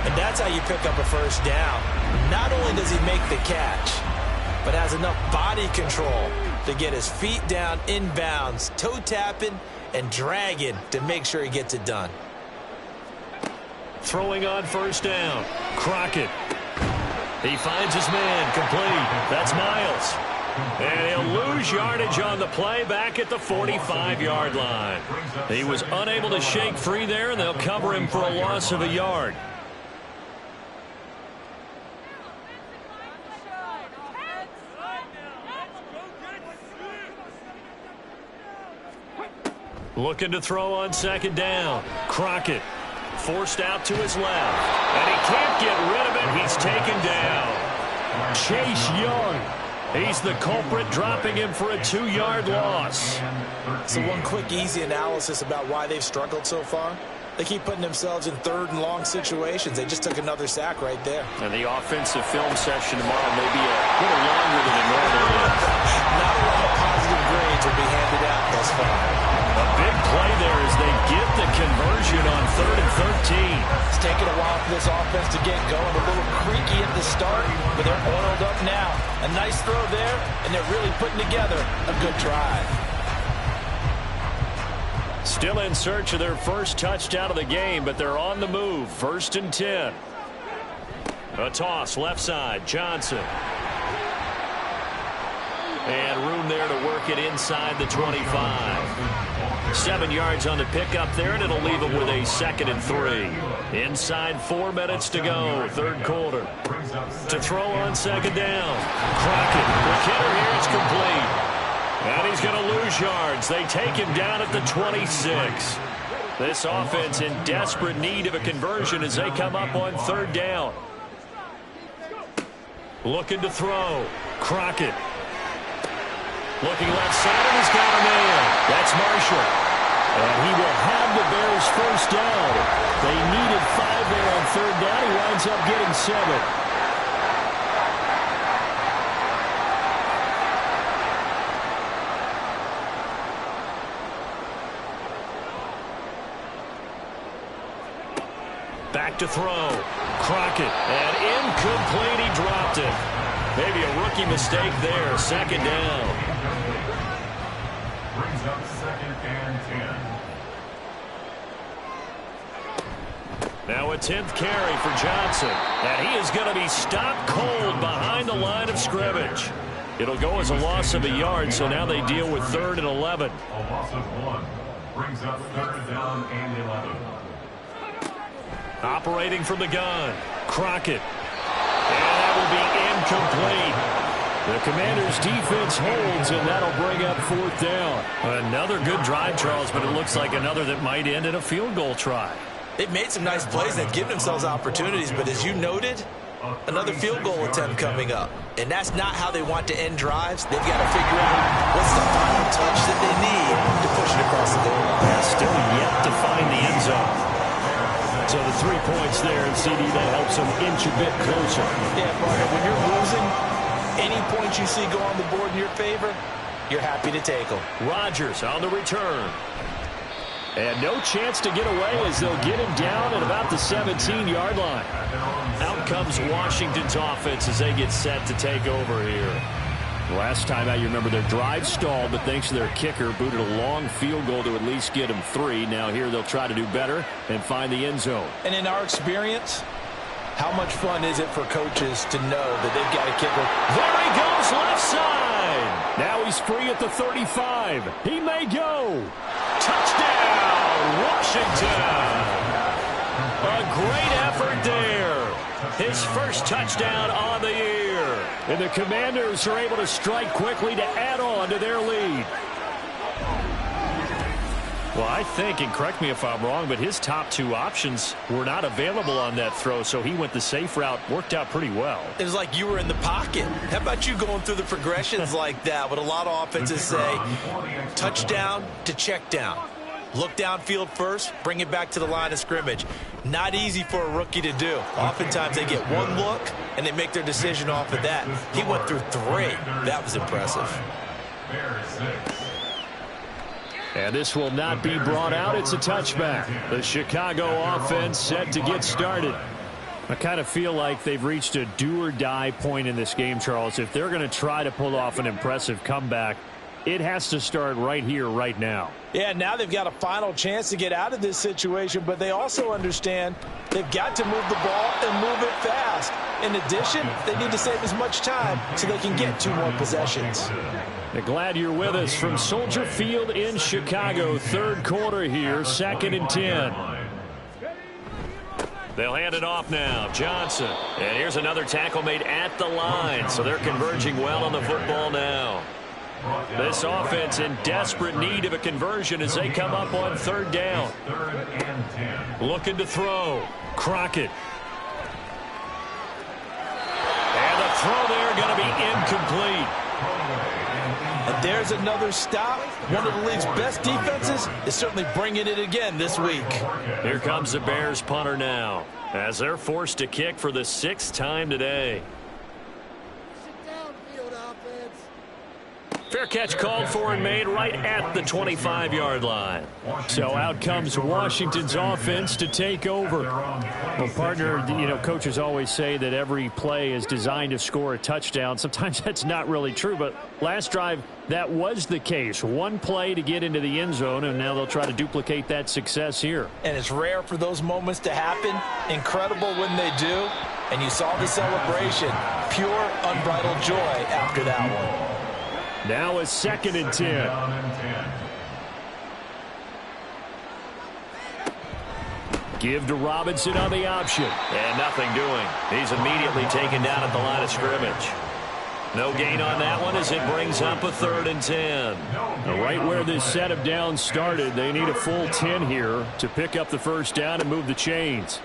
Speaker 7: And that's how you pick up a 1st down. Not only does he make the catch, but has enough body control to get his feet down inbounds, toe tapping and dragging to make sure he gets it done.
Speaker 3: Throwing on 1st down. Crockett. He finds his man complete. That's Miles. And he'll lose yardage on the play back at the 45-yard line. He was unable to shake free there, and they'll cover him for a loss of a yard. Looking to throw on 2nd down. Crockett forced out to his left. And he can't get rid of it. He's taken down. Chase Young. He's the culprit, dropping him for a 2-yard loss.
Speaker 7: So one quick, easy analysis about why they've struggled so far. They keep putting themselves in 3rd and long situations. They just took another sack right there.
Speaker 3: And the offensive film session tomorrow may be a little longer than it normally is.
Speaker 7: Not a lot of positive grades will be handed out thus far.
Speaker 3: A big play there as they get the conversion on 3rd and 13.
Speaker 7: It's taken a while for this offense to get going. A little creaky at the start, but they're oiled up now. A nice throw there, and they're really putting together a good drive.
Speaker 3: Still in search of their first touchdown of the game, but they're on the move. 1st and 10. A toss left side. Johnson. And room there to work it inside the 25. 7 yards on the pickup there, and it'll leave them with a 2nd and 3. Inside 4 minutes to go, 3rd quarter. To throw on 2nd down. Crockett. The kicker here is complete. And he's going to lose yards. They take him down at the 26. This offense in desperate need of a conversion as they come up on 3rd down. Looking to throw. Crockett. Looking left side, and he's got a man. That's Marshall. And he will have the Bears 1st down. They needed 5 there on 3rd down. He winds up getting 7. Back to throw. Crockett. And incomplete. He dropped it. Maybe a rookie mistake there. 2nd down.
Speaker 5: Brings up 2nd and 10.
Speaker 3: Now a 10th carry for Johnson. And he is going to be stopped cold behind the line of scrimmage. It'll go as a loss of a yard, so now they deal with 3rd and 11.
Speaker 5: A loss of 1. Brings up 3rd down and 11.
Speaker 3: Operating from the gun. Crockett. And that will be incomplete. The Commanders' defense holds, and that'll bring up 4th down. Another good drive, Charles, but it looks like another that might end in a field goal try.
Speaker 7: They've made some nice plays. They've given themselves opportunities, but as you noted, another field goal attempt coming up. and that's not how they want to end drives. They've got to figure out what's the final touch that they need to push it across the goal line.
Speaker 3: Yeah, still yet to find the end zone. So the 3 points there, and CD, that helps them inch a bit closer.
Speaker 4: Yeah, partner, when you're losing, any points you see go on the board in your favor, you're happy to take them.
Speaker 3: Rodgers on the return. And no chance to get away as they'll get him down at about the 17-yard line. Out comes Washington's offense as they get set to take over here. Last time out, you remember their drive stalled, but thanks to their kicker, booted a long field goal to at least get them 3. Now here they'll try to do better and find the end zone.
Speaker 4: And in our experience, how much fun is it for coaches to know that they've got a kicker?
Speaker 3: There he goes, left side. Now he's free at the 35. He may go. Touchdown, Washington. A great effort there. His first touchdown on the year. And the Commanders are able to strike quickly to add on to their lead. Well, I think, and correct me if I'm wrong, but his top 2 options were not available on that throw, so he went the safe route. Worked out pretty well.
Speaker 7: It was like you were in the pocket. How about you going through the progressions like that? What a lot of offenses say, touchdown to check down. Look downfield first, bring it back to the line of scrimmage. Not easy for a rookie to do. Oftentimes they get one look, and they make their decision off of that. He went through 3. That was impressive.
Speaker 3: And this will not be brought out. It's a touchback. The Chicago offense set to get started. I kind of feel like they've reached a do-or-die point in this game, Charles. If they're going to try to pull off an impressive comeback, it has to start right here, right now.
Speaker 4: Yeah, now they've got a final chance to get out of this situation, but they also understand they've got to move the ball and move it fast. In addition, they need to save as much time so they can get 2 more possessions.
Speaker 3: Glad you're with us from Soldier Field in Chicago. 3rd quarter here, 2nd and 10. They'll hand it off now. Johnson. And here's another tackle made at the line, so they're converging well on the football now. This offense in desperate need of a conversion as they come up on 3rd down. Looking to throw. Crockett. And the throw there going to be incomplete.
Speaker 4: And there's another stop. One of the league's best defenses is certainly bringing it again this week.
Speaker 3: Here comes the Bears punter now as they're forced to kick for the 6th time today. Fair catch called for and made right at the 25-yard line. So out comes Washington's offense to take over. Well, partner, coaches always say that every play is designed to score a touchdown. Sometimes that's not really true, but last drive, that was the case. One play to get into the end zone, and now they'll try to duplicate that success here.
Speaker 4: And it's rare for those moments to happen. Incredible when they do. And you saw the celebration. Pure, unbridled joy after that one.
Speaker 3: Now a 2nd and 10. Give to Robinson on the option. And nothing doing. He's immediately taken down at the line of scrimmage. No gain on that one as it brings up a 3rd and 10. Now, right where this set of downs started, they need a full 10 here to pick up the first down and move the chains.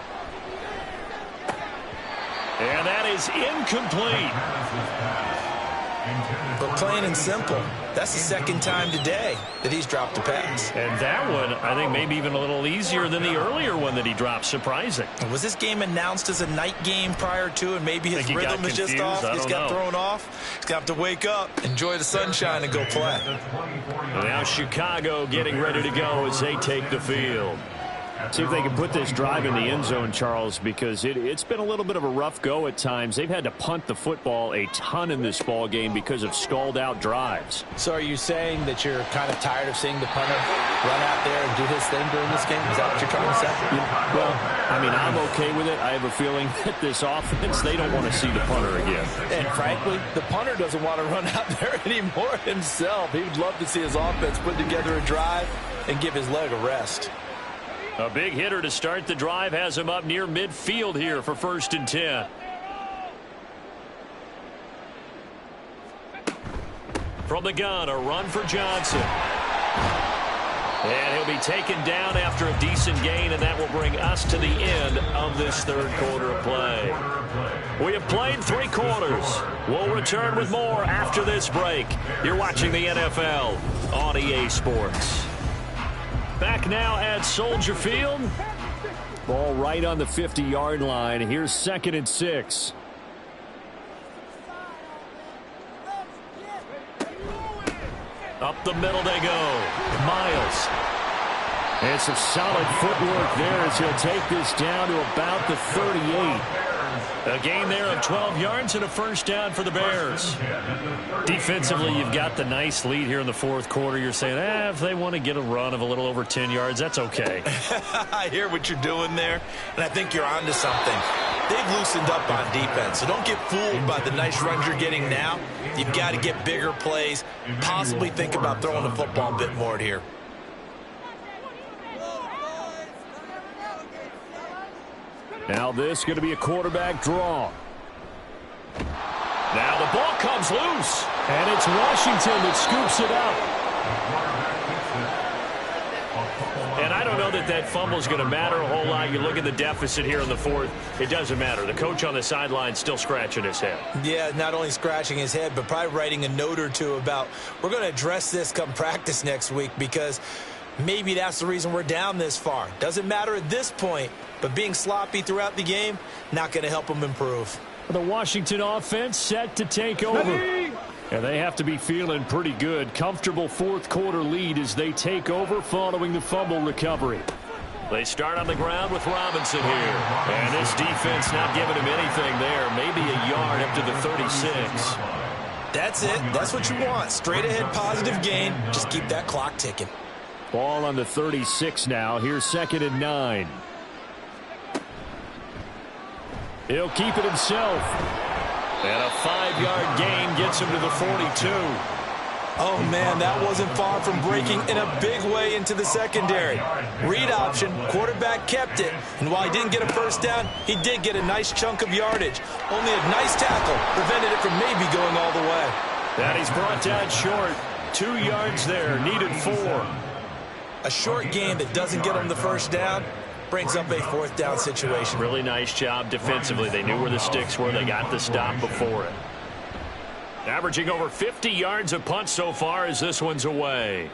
Speaker 3: And that is incomplete.
Speaker 7: But plain and simple, that's the 2nd time today that he's dropped a pass.
Speaker 3: And that one, I think, maybe even a little easier than the earlier one that he dropped. Surprising.
Speaker 7: Was this game announced as a night game prior to, and maybe his rhythm is just off? He's got thrown off. He's got to wake up, enjoy the sunshine, and go play.
Speaker 3: And now Chicago getting ready to go as they take the field. See if they can put this drive in the end zone, Charles, because it's been a little bit of a rough go at times. They've had to punt the football a ton in this ball game because of stalled-out drives.
Speaker 4: So are you saying that you're kind of tired of seeing the punter run out there and do his thing during this game? Is that what you're trying to say?
Speaker 3: Yeah, well, I mean, I'm okay with it. I have a feeling that this offense, they don't want to see the punter again.
Speaker 4: And frankly, the punter doesn't want to run out there anymore himself. He would love to see his offense put together a drive and give his leg a rest.
Speaker 3: A big hitter to start the drive has him up near midfield here for 1st and 10. From the gun, a run for Johnson. And he'll be taken down after a decent gain, and that will bring us to the end of this third quarter of play. We have played 3 quarters. We'll return with more after this break. You're watching the NFL on EA Sports. Back now at Soldier Field. Ball right on the 50-yard line. Here's 2nd and 6. Up the middle they go. Miles. And some solid footwork there as he'll take this down to about the 38. A gain there of 12 yards and a first down for the Bears. Defensively, you've got the nice lead here in the fourth quarter. You're saying, if they want to get a run of a little over 10 yards, that's okay.
Speaker 7: I hear what you're doing there, and I think you're onto something. They've loosened up on defense, so don't get fooled by the nice runs you're getting now. You've got to get bigger plays, possibly think about throwing the football a bit more here.
Speaker 3: Now this going to be a quarterback draw. Now the ball comes loose. And it's Washington that scoops it up. And I don't know that fumble is going to matter a whole lot. You look at the deficit here in the fourth. It doesn't matter. The coach on the sideline still scratching his head. Yeah, not only scratching his head, but probably writing a note or two about, we're going to address this come practice next week, because maybe that's the reason we're down this far. Doesn't matter at this point, but being sloppy throughout the game, not going to help them improve. The Washington offense set to take over. And they have to be feeling pretty good. Comfortable fourth quarter lead as they take over following the fumble recovery. They start on the ground with Robinson here. And this defense not giving him anything there. Maybe a yard up to the 36. That's it. That's what you want. Straight ahead positive gain. Just keep that clock ticking. Ball on the 36 now. Here's 2nd and 9. He'll keep it himself. And a 5-yard gain gets him to the 42. Oh, man, that wasn't far from breaking in a big way into the secondary. Read option, quarterback kept it. And while he didn't get a first down, he did get a nice chunk of yardage. Only a nice tackle prevented it from maybe going all the way. And he's brought down short. 2 yards there, needed 4. A short gain that doesn't get him the first down brings up a 4th down situation. Really nice job defensively. They knew where the sticks were. They got the stop before it. Averaging over 50 yards a punt so far as this one's away.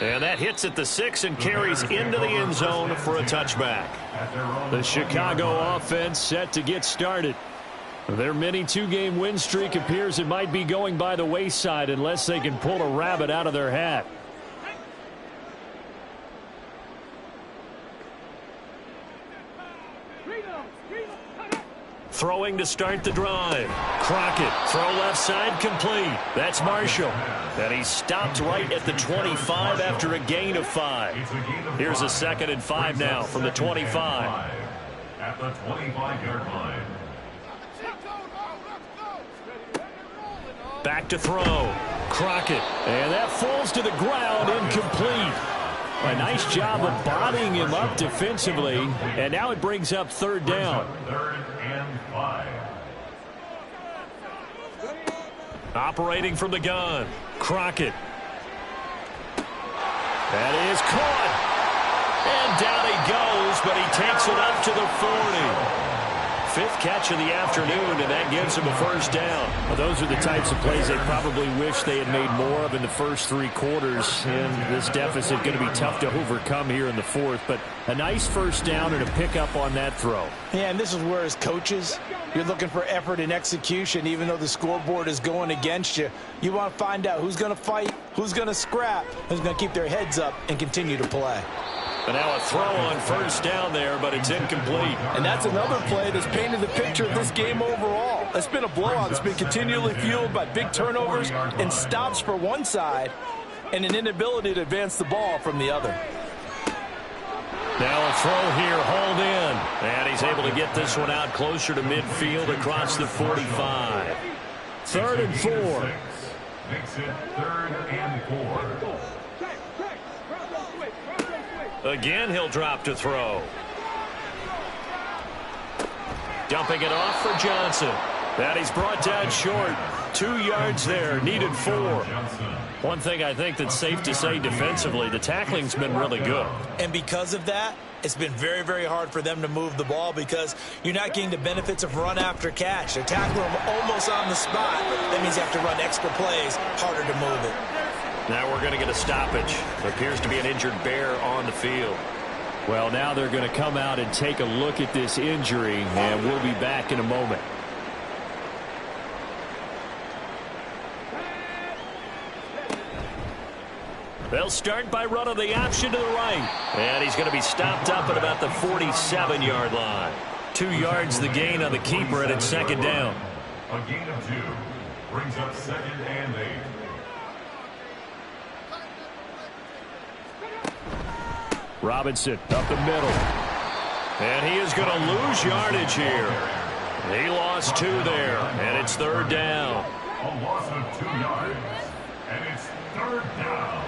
Speaker 3: And that hits at the 6 and carries into the end zone for a touchback. The Chicago offense set to get started. Their mini 2-game win streak appears it might be going by the wayside unless they can pull a rabbit out of their hat. Throwing to start the drive. Crockett, throw left side, complete. That's Marshall. And he's stopped right at the 25 after a gain of 5. Here's a 2nd and 5 now from the 25.
Speaker 5: At the 25-yard line.
Speaker 3: Back to throw. Crockett. And that falls to the ground, incomplete. A nice job of bodying him up defensively. And now it brings up 3rd down.
Speaker 5: 3rd and 5.
Speaker 3: Operating from the gun. Crockett. That is caught. And down he goes, but he takes it up to the 40. 5th catch of the afternoon, and that gives him a first down. Well, those are the types of plays they probably wish they had made more of in the first 3 quarters. And this deficit going to be tough to overcome here in the 4th. But a nice first down and a pickup on that throw. Yeah, and this is where as coaches, you're looking for effort and execution. Even though the scoreboard is going against you, you want to find out who's going to fight, who's going to scrap, who's going to keep their heads up and continue to play. But now a throw on first down there, but it's incomplete. And that's another play that's painted the picture of this game overall. It's been a blowout. It's been continually fueled by big turnovers and stops for one side and an inability to advance the ball from the other. Now a throw here, hauled in. And he's able to get this one out closer to midfield across the 45. 3rd and 4.
Speaker 5: Makes it 3rd and 4.
Speaker 3: Again, he'll drop to throw. Dumping it off for Johnson. That he's brought down short. 2 yards there, needed 4. One thing I think that's safe to say defensively, the tackling's been really good.
Speaker 7: And because of that, it's been very, very hard for them to move the ball because you're not getting the benefits of run after catch. They're tackling them almost on the spot. That means you have to run extra plays, harder to move it.
Speaker 3: Now we're going to get a stoppage. There appears to be an injured Bear on the field. Well, now they're going to come out and take a look at this injury, and we'll be back in a moment. They'll start by running the option to the right. And he's going to be stopped up at about the 47-yard line. 2 yards the gain on the keeper, and it's second down.
Speaker 5: A gain of 2 brings up 2nd and 8.
Speaker 3: Robinson up the middle. And he is going to lose yardage here. He lost 2 there, and it's third down.
Speaker 5: A loss of 2 yards, and it's third down.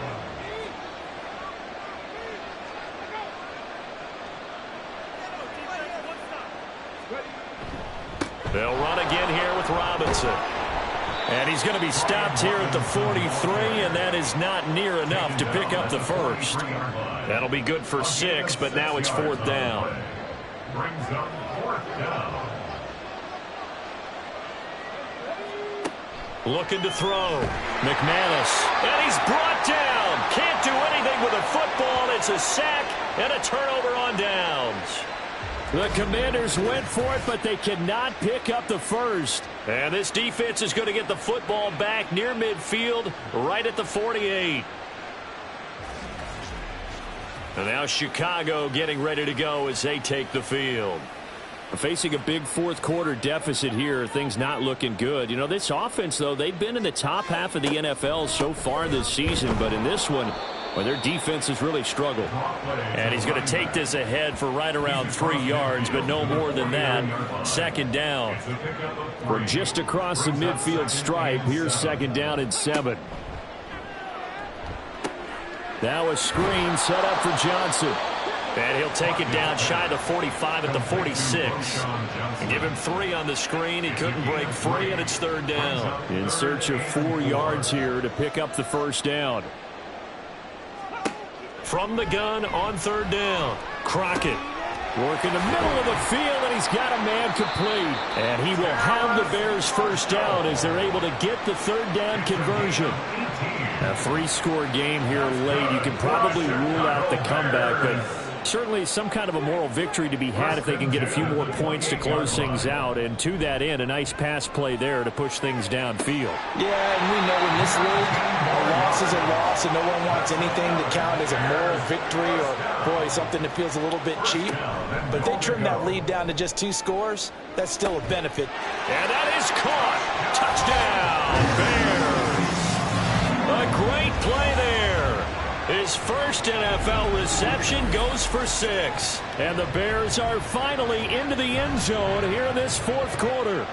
Speaker 3: They'll run again here with Robinson. And he's going to be stopped here at the 43, and that is not near enough to pick up the first. That'll be good for 6, but now it's fourth down.
Speaker 5: Brings up fourth down.
Speaker 3: Looking to throw. McManus. And he's brought down. Can't do anything with a football. It's a sack and a turnover on downs. The Commanders went for it, but they cannot pick up the first. And this defense is going to get the football back near midfield, right at the 48. And now Chicago getting ready to go as they take the field. Facing a big fourth quarter deficit here, things not looking good. You know, this offense, though, they've been in the top half of the NFL so far this season, but in this one, well, their defense has really struggled. And he's going to take this ahead for right around 3 yards, but no more than that. Second down. We're just across the midfield stripe. Here's second down and 7. Now a screen set up for Johnson. And he'll take it down shy of the 45 at the 46. And give him 3 on the screen. He couldn't break free, and it's third down. In search of 4 yards here to pick up the first down. From the gun on third down. Crockett working the middle of the field, and he's got a man complete. And he will have the Bears first down as they're able to get the third down conversion. A 3-score game here late. You can probably rule out the comeback, but certainly some kind of a moral victory to be had if they can get a few more points to close things out. And to that end, a nice pass play there to push things downfield.
Speaker 4: Yeah, and we know in this league, a loss is a loss, and no one wants anything to count as a moral victory or, boy, something that feels a little bit cheap. But if they trim that lead down to just 2 scores, that's still a benefit.
Speaker 3: And that is caught. Touchdown, Bears. A great play there. His first NFL reception goes for 6. And the Bears are finally into the end zone here in this fourth quarter.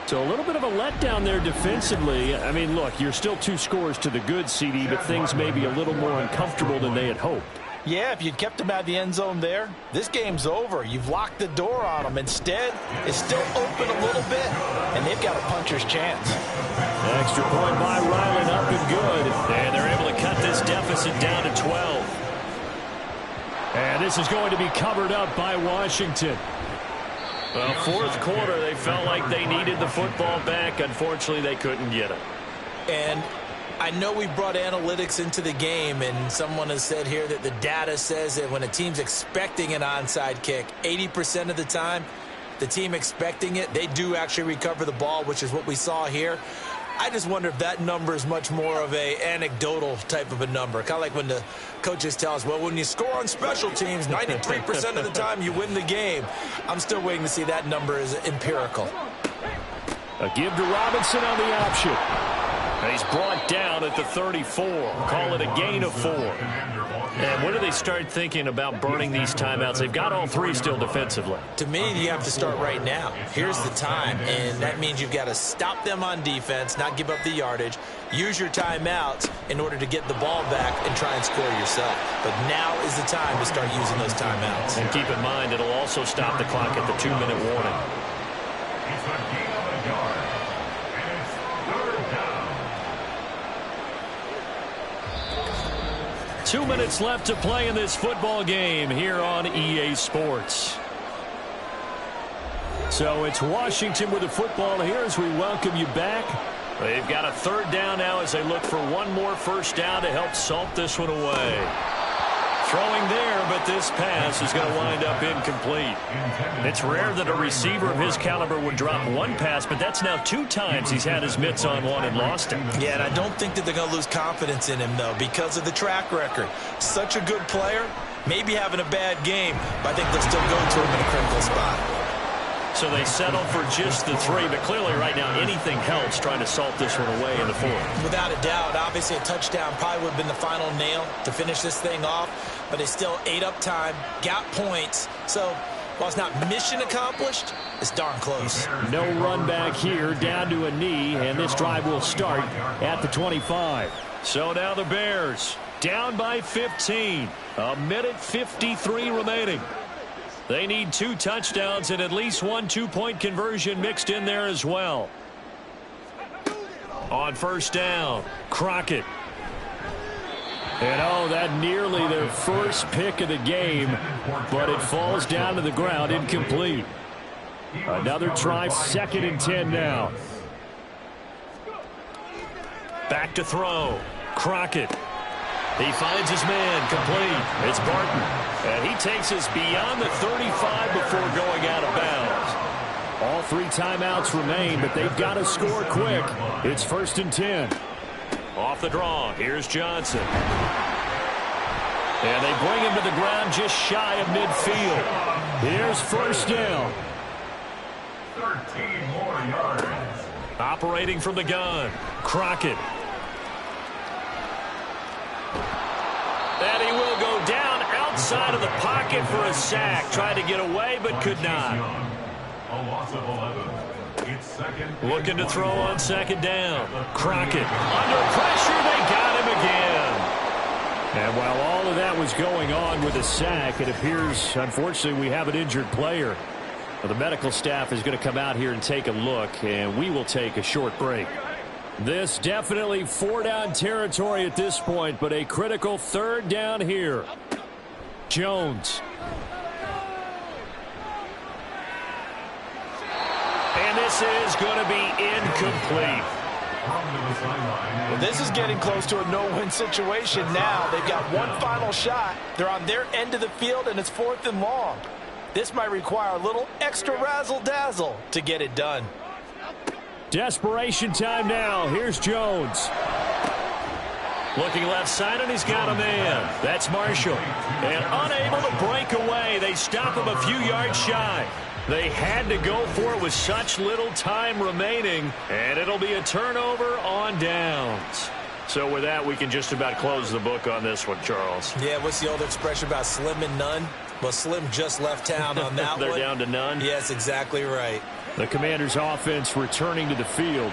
Speaker 3: So a little bit of a letdown there defensively. I mean, look, you're still 2 scores to the good, CD, but things may be a little more uncomfortable than they had hoped.
Speaker 4: Yeah, if you'd kept them out of the end zone there, this game's over. You've locked the door on them. Instead, it's still open a little bit, and they've got a puncher's chance.
Speaker 3: Extra point by Ryland, up and good. And they're able to cut this deficit down to 12. And this is going to be covered up by Washington. Well, fourth quarter, they felt like they needed the football back. Unfortunately, they couldn't get it.
Speaker 7: And I know we brought analytics into the game, and someone has said here that the data says that when a team's expecting an onside kick, 80% of the time, the team expecting it, they do actually recover the ball, which is what we saw here. I just wonder if that number is much more of a anecdotal type of a number. Kind of like when the coaches tell us, well, when you score on special teams, 93% of the time you win the game. I'm still waiting to see that number is empirical.
Speaker 3: A give to Robinson on the option. And he's brought down at the 34. Call it a gain of 4. And when do they start thinking about burning these timeouts? They've got all 3 still defensively.
Speaker 7: To me, you have to start right now. Here's the time, and that means you've got to stop them on defense, not give up the yardage, use your timeouts in order to get the ball back and try and score yourself. But now is the time to start using those timeouts.
Speaker 3: And keep in mind, it'll also stop the clock at the 2-minute warning.
Speaker 5: It's a gain of a yard, and it's
Speaker 3: 2 minutes left to play in this football game here on EA Sports. So it's Washington with the football here as we welcome you back. They've got a third down now as they look for one more first down to help salt this one away. Throwing there, but this pass is going to wind up incomplete. It's rare that a receiver of his caliber would drop one pass, but that's now 2 times he's had his mitts on one and lost it.
Speaker 7: Yeah, and I don't think that they're going to lose confidence in him, though, because of the track record. Such a good player, maybe having a bad game, but I think they'll still go to him in a critical spot.
Speaker 3: So they settle for just the 3, but clearly right now anything helps trying to salt this one away in the 4th.
Speaker 7: Without a doubt, obviously a touchdown probably would have been the final nail to finish this thing off, but they still ate up time, got points. So while it's not mission accomplished, it's darn close.
Speaker 3: No run back here, down to a knee, and this drive will start at the 25. So now the Bears down by 15. A minute 53 remaining. They need 2 touchdowns and at least 1 2-point conversion mixed in there as well. On first down, Crockett. And oh, that nearly their first pick of the game, but it falls down to the ground, incomplete. Another try, 2nd and 10 now. Back to throw, Crockett. He finds his man, complete. It's Barton. And he takes us beyond the 35 before going out of bounds. All 3 timeouts remain, but they've got to score quick. It's 1st and 10. Off the draw, here's Johnson. And they bring him to the ground just shy of midfield. Here's first down.
Speaker 5: 13 more yards.
Speaker 3: Operating from the gun, Crockett. And he will go down outside of the pocket for a sack. Tried to get away, but could not.
Speaker 5: A loss of 11. It's 2nd.
Speaker 3: Looking to throw on 2nd down. Crockett under pressure. They got him again. And while all of that was going on with a sack, it appears, unfortunately, we have an injured player. Well, the medical staff is going to come out here and take a look, and we will take a short break. This definitely 4-down territory at this point, but a critical 3rd down here. Jones. And this is going to be incomplete.
Speaker 7: Well, this is getting close to a no-win situation now. They've got one final shot. They're on their end of the field, and it's 4th and long. This might require a little extra razzle-dazzle to get it done.
Speaker 3: Desperation time now. Here's Jones. Looking left side, and he's got a man. That's Marshall. And unable to break away. They stop him a few yards shy. They had to go for it with such little time remaining, and it'll be a turnover on downs. So with that, we can just about close the book on this one, Charles.
Speaker 7: Yeah, what's the old expression about slim and none? Well, Slim just left town on that
Speaker 3: They're
Speaker 7: one.
Speaker 3: down to none?
Speaker 7: Yes, exactly right.
Speaker 3: The Commanders' offense returning to the field.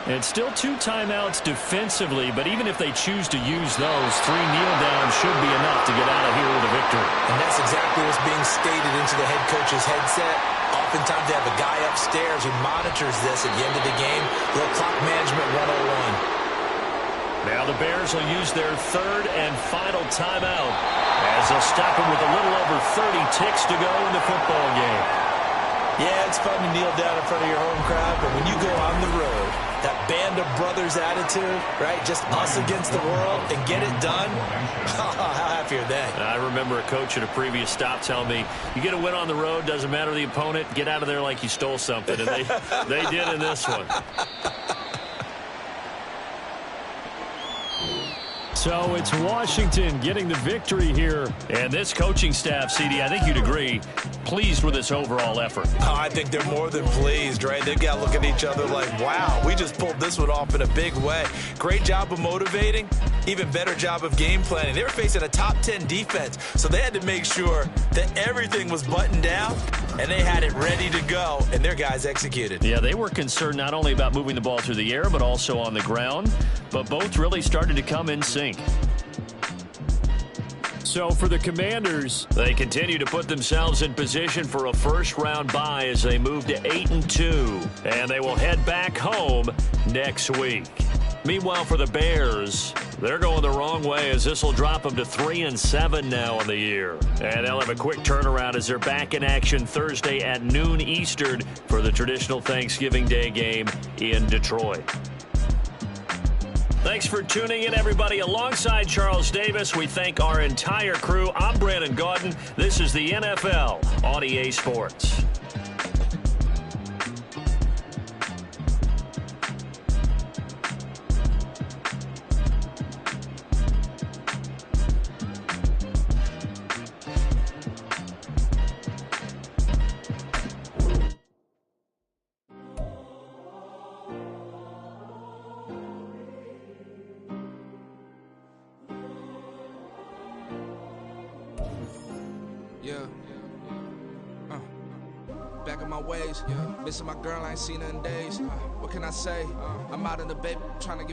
Speaker 3: And still 2 timeouts defensively, but even if they choose to use those, 3 kneel downs should be enough to get out of here with a victory.
Speaker 7: And that's exactly what's being stated into the head coach's headset. Oftentimes they have a guy upstairs who monitors this at the end of the game. Little clock management 101.
Speaker 3: Now the Bears will use their 3rd and final timeout as they'll stop them with a little over 30 ticks to go in the football game.
Speaker 7: Yeah, it's fun to kneel down in front of your home crowd, but when you go on the road, that band of brothers attitude, right, just us against the world and get it done, how happy are they?
Speaker 3: I remember a coach at a previous stop telling me, you get a win on the road, doesn't matter the opponent, get out of there like you stole something, and they did in this one. So it's Washington getting the victory here. And this coaching staff, CD, I think you'd agree, pleased with this overall effort.
Speaker 7: Oh, I think they're more than pleased, right? They've got to look at each other like, wow, we just pulled this one off in a big way. Great job of motivating, even better job of game planning. They were facing a top 10 defense, so they had to make sure that everything was buttoned down, and they had it ready to go, and their guys executed.
Speaker 3: Yeah, they were concerned not only about moving the ball through the air, but also on the ground, but both really started to come in sync. So for the Commanders, they continue to put themselves in position for a first-round bye as they move to 8-2, and they will head back home next week. Meanwhile, for the Bears, They're going the wrong way as this will drop them to 3-7 now on the year. And they'll have a quick turnaround as they're back in action Thursday at noon Eastern for the traditional Thanksgiving Day game in Detroit. Thanks for tuning in, everybody. Alongside Charles Davis, we thank our entire crew. I'm Brandon Gaudin. This is the NFL on EA Sports.
Speaker 9: Back in my ways, missing my girl, I ain't seen her in days. What can I say? I'm out in the baby, trying to get